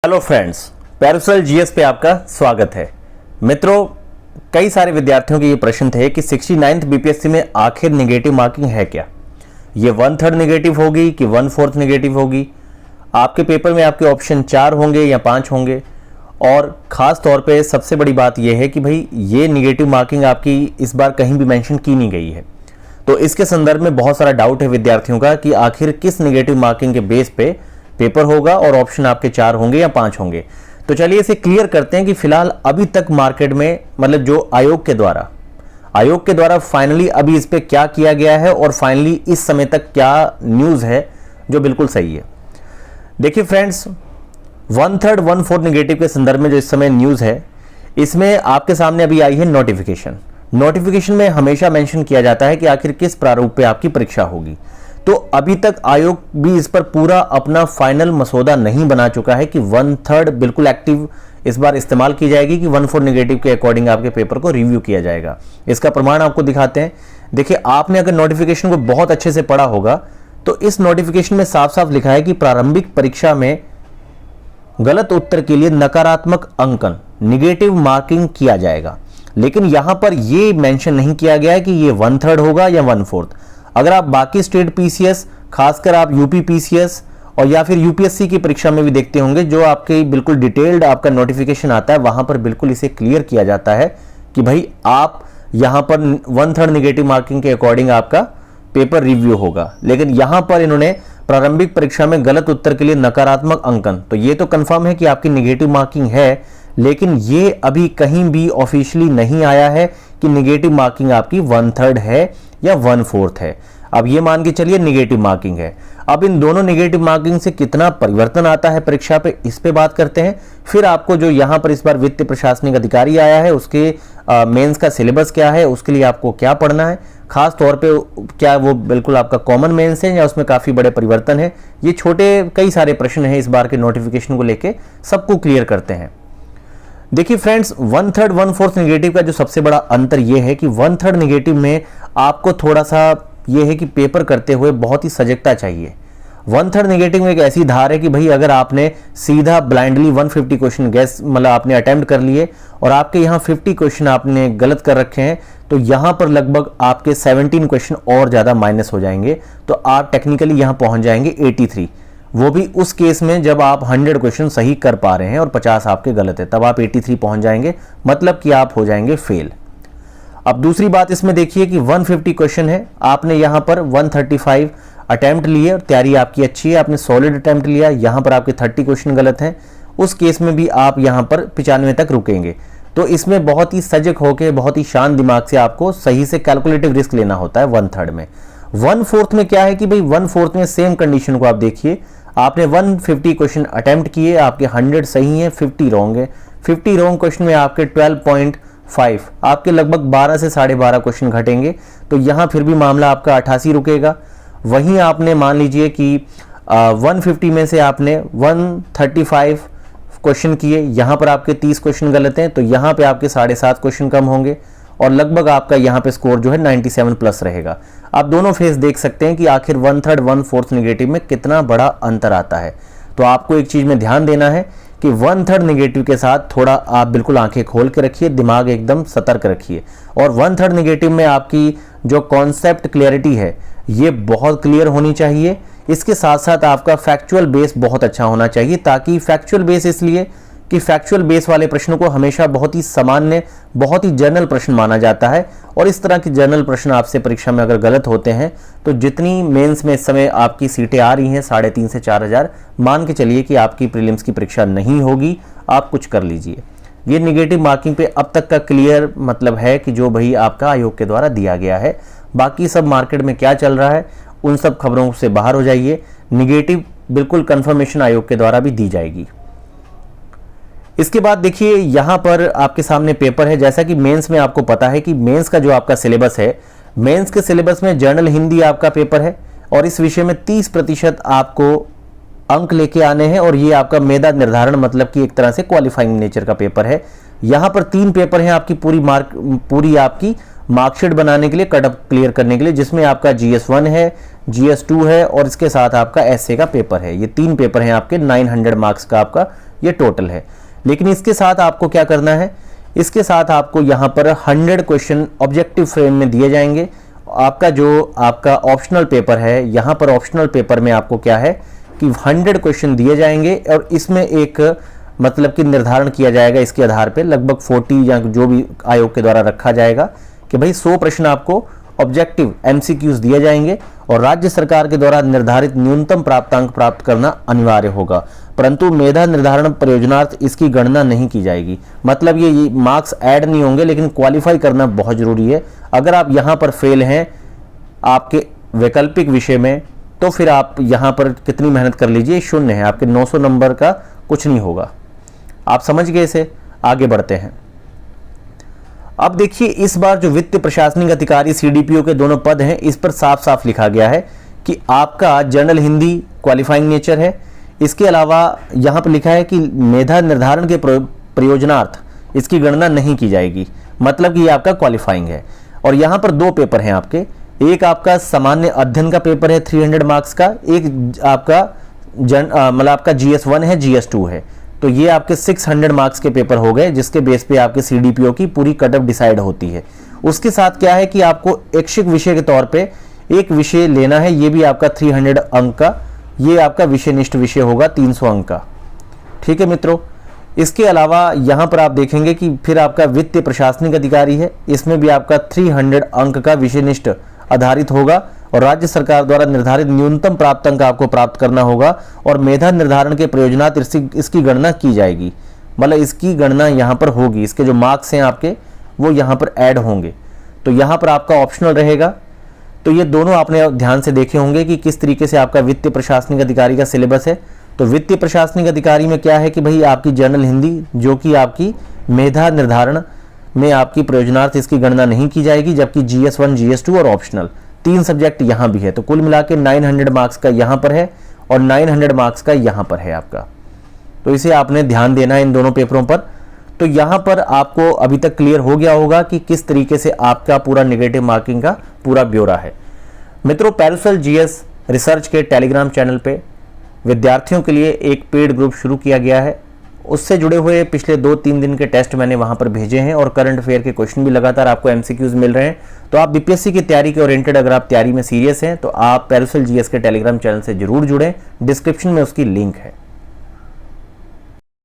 Hello friends, parasol GS पे आपका स्वागत है। मित्रों, कई सारे विद्यार्थियों के ये प्रश्न थे कि 69th बीपीएससी में आखिर नेगेटिव मार्किंग है क्या? ये 1/3 नेगेटिव होगी कि 1/4 नेगेटिव होगी? आपके पेपर में आपके ऑप्शन 4 होंगे या 5 होंगे? और ख़ास तौर पे सबसे बड़ी बात यह है कि भाई ये नेगेटिव मार्किंग आपकी इस बार कहीं भी मेंशन की नहीं गई है। तो इसके संदर्भ में बहुत सारा डाउट है विद्यार्थियों का कि आखिर किस नेगेटिव मार्किंग के बेस पे पेपर होगा और ऑप्शन आपके 4 होंगे या 5 होंगे। तो चलिए इसे क्लियर करते हैं कि फिलहाल अभी तक मार्केट में मतलब जो आयोग के द्वारा फाइनली अभी इस पे क्या किया गया है और फाइनली इस समय तक क्या न्यूज़ है जो बिल्कुल सही है। देखिए फ्रेंड्स, 1/3 1/4 नेगेटिव के संदर्भ में जो इस समय न्यूज़ है, इसमें आपके सामने अभी आई है नोटिफिकेशन में हमेशा मेंशन किया जाता है कि आखिर किस प्रारूप पे आपकी परीक्षा होगी। तो अभी तक आयोग भी इस पर पूरा अपना फाइनल मसौदा नहीं बना चुका है कि 1/3 बिल्कुल एक्टिव इस बार इस्तेमाल की जाएगी कि 1/4 नेगेटिव के अकॉर्डिंग आपके पेपर को रिव्यू किया जाएगा। इसका प्रमाण आपको दिखाते हैं। देखिए, आपने अगर नोटिफिकेशन को बहुत अच्छे से पढ़ा होगा तो इस नोटिफिकेशन में साफ साफ लिखा है कि प्रारंभिक परीक्षा में गलत उत्तर के लिए नकारात्मक अंकन नेगेटिव मार्किंग किया जाएगा। लेकिन यहां पर यह मेंशन नहीं किया गया है कि ये 1/3 होगा या 1/4। अगर आप बाकी स्टेट पीसीएस, खासकर आप यूपी पीसीएस और या फिर यूपीएससी की परीक्षा में भी देखते होंगे, जो आपके बिल्कुल डिटेल्ड आपका नोटिफिकेशन आता है, वहां पर बिल्कुल इसे क्लियर किया जाता है कि भाई आप यहां पर 1/3 नेगेटिव मार्किंग के अकॉर्डिंग आपका पेपर रिव्यू होगा। लेकिन यहां पर इन्होंने प्रारंभिक परीक्षा में गलत उत्तर के लिए नकारात्मक अंकन, तो ये तो कंफर्म है कि आपकी नेगेटिव मार्किंग है, लेकिन ये अभी कहीं भी ऑफिशियली नहीं आया है कि नेगेटिव मार्किंग आपकी 1/3 है या 1/4 है। अब ये मान के चलिए नेगेटिव मार्किंग है। अब इन दोनों नेगेटिव मार्किंग से कितना परिवर्तन आता है परीक्षा पे, इस पे बात करते हैं। फिर आपको जो यहाँ पर इस बार वित्तीय प्रशासनिक अधिकारी आया है, उसके मेंस का सिलेबस क्या है, उसके लिए आपको क्या पढ़ना है, खास तौर पे क्या वो बिल्कुल आपका कॉमन मेंस है या उसमें काफ़ी बड़े परिवर्तन है, ये छोटे कई सारे प्रश्न हैं इस बार के नोटिफिकेशन को लेके, सबको क्लियर करते हैं। देखिए फ्रेंड्स, 1/3 1/4 नेगेटिव का जो सबसे बड़ा अंतर यह है कि 1/3 नेगेटिव में आपको थोड़ा सा यह है कि पेपर करते हुए बहुत ही सजगता चाहिए। 1/3 नेगेटिव में एक ऐसी धार है कि भाई अगर आपने सीधा ब्लाइंडली 150 क्वेश्चन गैस मतलब आपने अटेम्प्ट कर लिए और आपके यहाँ 50 क्वेश्चन आपने गलत कर रखे हैं, तो यहाँ पर लगभग आपके 17 क्वेश्चन और ज़्यादा माइनस हो जाएंगे। तो आप टेक्निकली यहाँ पहुँच जाएंगे 83, वो भी उस केस में जब आप 100 क्वेश्चन सही कर पा रहे हैं और 50 आपके गलत है, तब आप 83 पहुँच जाएंगे, मतलब कि आप हो जाएंगे फेल। अब दूसरी बात इसमें देखिए कि 150 क्वेश्चन है, आपने यहाँ पर 135 अटैम्प्ट लिए और तैयारी आपकी अच्छी है, आपने सॉलिड अटैम्प्ट लिया, यहाँ पर आपके 30 क्वेश्चन गलत हैं, उस केस में भी आप यहाँ पर 95 तक रुकेंगे। तो इसमें बहुत ही सजग होकर बहुत ही शांत दिमाग से आपको सही से कैलकुलेटिव रिस्क लेना होता है 1/3 में। 1/4 में क्या है कि भाई 1/4 में सेम कंडीशन को आप देखिए, आपने 150 क्वेश्चन अटैम्प्ट किए, आपके 100 सही हैं, 50 रॉन्ग है। 50 रॉन्ग क्वेश्चन में आपके 12.5 आपके लगभग 12 से 12.5 क्वेश्चन घटेंगे, तो यहाँ फिर भी मामला आपका 88 रुकेगा। वहीं आपने मान लीजिए कि 150 में से आपने 135 क्वेश्चन किए, यहाँ पर आपके 30 क्वेश्चन गलत हैं, तो यहाँ पे आपके 7.5 क्वेश्चन कम होंगे और लगभग आपका यहाँ पे स्कोर जो है 97 प्लस रहेगा। आप दोनों फेस देख सकते हैं कि आखिर 1/3 1/4 नेगेटिव में कितना बड़ा अंतर आता है। तो आपको एक चीज़ में ध्यान देना है कि 1/3 नेगेटिव के साथ थोड़ा आप बिल्कुल आंखें खोल के रखिए, दिमाग एकदम सतर्क रखिए। और 1/3 नेगेटिव में आपकी जो कॉन्सेप्ट क्लियरिटी है ये बहुत क्लियर होनी चाहिए। इसके साथ साथ आपका फैक्चुअल बेस बहुत अच्छा होना चाहिए, ताकि फैक्चुअल बेस इसलिए कि फैक्चुअल बेस वाले प्रश्नों को हमेशा बहुत ही सामान्य, बहुत ही जनरल प्रश्न माना जाता है, और इस तरह के जनरल प्रश्न आपसे परीक्षा में अगर गलत होते हैं तो जितनी मेंस में इस समय आपकी सीटें आ रही हैं 3,500 से 4,000, मान के चलिए कि आपकी प्रीलिम्स की परीक्षा नहीं होगी, आप कुछ कर लीजिए। ये नेगेटिव मार्किंग पे अब तक का क्लियर मतलब है कि जो भाई आपका आयोग के द्वारा दिया गया है। बाकी सब मार्केट में क्या चल रहा है उन सब खबरों से बाहर हो जाइए। नेगेटिव बिल्कुल कंफर्मेशन आयोग के द्वारा भी दी जाएगी। इसके बाद देखिए यहाँ पर आपके सामने पेपर है। जैसा कि मेंस में आपको पता है कि मेंस का जो आपका सिलेबस है, मेंस के सिलेबस में जनरल हिंदी आपका पेपर है और इस विषय में 30% आपको अंक लेके आने हैं, और ये आपका मेधा निर्धारण मतलब कि एक तरह से क्वालिफाइंग नेचर का पेपर है। यहाँ पर 3 पेपर हैं आपकी पूरी आपकी मार्कशीट बनाने के लिए, कट ऑफ क्लियर करने के लिए, जिसमें आपका GS1 है, GS2 है और इसके साथ आपका एसए का पेपर है। ये 3 पेपर हैं आपके, 900 मार्क्स का आपका ये टोटल है। लेकिन इसके साथ आपको क्या करना है, इसके साथ आपको यहाँ पर 100 क्वेश्चन ऑब्जेक्टिव फ्रेम में दिए जाएंगे। आपका ऑप्शनल पेपर है, यहाँ पर ऑप्शनल पेपर में आपको क्या है कि 100 क्वेश्चन दिए जाएंगे और इसमें एक मतलब कि निर्धारण किया जाएगा इसके आधार पे लगभग 40 या जो भी आयोग के द्वारा रखा जाएगा कि भाई 100 प्रश्न आपको ऑब्जेक्टिव एमसीक्यूज दिए जाएंगे और राज्य सरकार के द्वारा निर्धारित न्यूनतम प्राप्तांक प्राप्त करना अनिवार्य होगा। परंतु मेधा निर्धारण प्रयोजनार्थ इसकी गणना नहीं की जाएगी। मतलब ये मार्क्स ऐड नहीं होंगे, लेकिन क्वालिफाई करना बहुत जरूरी है। अगर आप यहाँ पर फेल हैं आपके वैकल्पिक विषय में तो फिर आप यहाँ पर कितनी मेहनत कर लीजिए, शून्य है, आपके 900 नंबर का कुछ नहीं होगा। आप समझ गए इसे, आगे बढ़ते हैं। अब देखिए इस बार जो वित्त प्रशासनिक अधिकारी सीडीपीओ के दोनों पद हैं, इस पर साफ साफ लिखा गया है कि आपका जनरल हिंदी क्वालिफाइंग नेचर है। इसके अलावा यहाँ पर लिखा है कि मेधा निर्धारण के प्रयोजनार्थ इसकी गणना नहीं की जाएगी, मतलब कि ये आपका क्वालिफाइंग है। और यहाँ पर 2 पेपर हैं आपके, एक आपका सामान्य अध्ययन का पेपर है 300 मार्क्स का, एक आपका मतलब आपका GS1 है, GS2 है। तो ये आपके 600 मार्क्स के पेपर हो गए, जिसके बेस पे आपके सीडीपीओ की पूरी कट ऑफ डिसाइड होती है। उसके साथ क्या है कि आपको ऐच्छिक विषय के तौर पे एक विषय लेना है, ये भी आपका 300 अंक का, ये आपका विषयनिष्ठ विषय होगा 300 अंक का। ठीक है मित्रों, इसके अलावा यहाँ पर आप देखेंगे कि फिर आपका वित्तीय प्रशासनिक अधिकारी है, इसमें भी आपका 300 अंक का विषयनिष्ठ आधारित होगा और राज्य सरकार द्वारा निर्धारित न्यूनतम प्राप्तांक आपको प्राप्त करना होगा और मेधा निर्धारण के प्रयोजनार्थ इसकी गणना की जाएगी। मतलब इसकी गणना यहाँ पर होगी, इसके जो मार्क्स हैं आपके वो यहाँ पर ऐड होंगे। तो यहाँ पर आपका ऑप्शनल रहेगा। तो ये दोनों आपने ध्यान से देखे होंगे कि किस तरीके से आपका वित्तीय प्रशासनिक अधिकारी का सिलेबस है। तो वित्तीय प्रशासनिक अधिकारी में क्या है कि भाई आपकी जनरल हिंदी जो कि आपकी मेधा निर्धारण में आपकी प्रयोजनार्थ इसकी गणना नहीं की जाएगी, जबकि GS1, GS2 और ऑप्शनल 3 सब्जेक्ट यहाँ भी है। तो कुल मिला के 900 मार्क्स का यहाँ पर है और 900 मार्क्स का यहाँ पर है आपका। तो इसे आपने ध्यान देना है इन दोनों पेपरों पर। तो यहाँ पर आपको अभी तक क्लियर हो गया होगा कि किस तरीके से आपका पूरा नेगेटिव मार्किंग का पूरा ब्यौरा है। मित्रों, पैरासोल GS रिसर्च के टेलीग्राम चैनल पे विद्यार्थियों के लिए एक पेड ग्रुप शुरू किया गया है। उससे जुड़े हुए पिछले 2-3 दिन के टेस्ट मैंने वहां पर भेजे हैं और करंट अफेयर के क्वेश्चन भी लगातार आपको MCQs मिल रहे हैं। तो आप बीपीएससी की तैयारी के ओरिएंटेड अगर आप तैयारी में सीरियस हैं तो आप पैरासोल GS के टेलीग्राम चैनल से जरूर जुड़ें, डिस्क्रिप्शन में उसकी लिंक है।